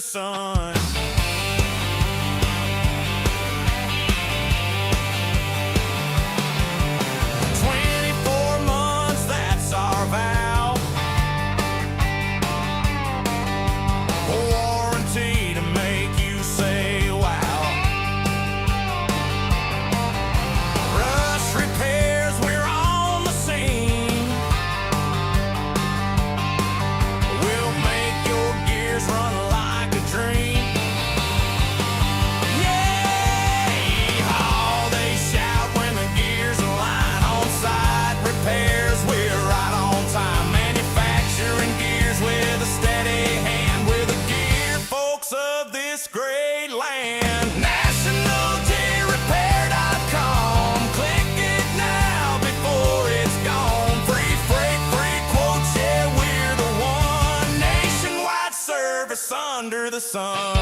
sun. 24 months, that's our vow. Warranty to make you say wow. Rush repairs, we're on the scene. We'll make your gears run like a dream. Yay-haw, they shout when the gears align. On-site repairs, we're right on time. Manufacturing gears with a steady hand. We're the gear folks of this great land. NationalGearRepair.com. Click it now before it's gone. Free freight, free quotes, yeah, we're the one. Nationwide service under the sun.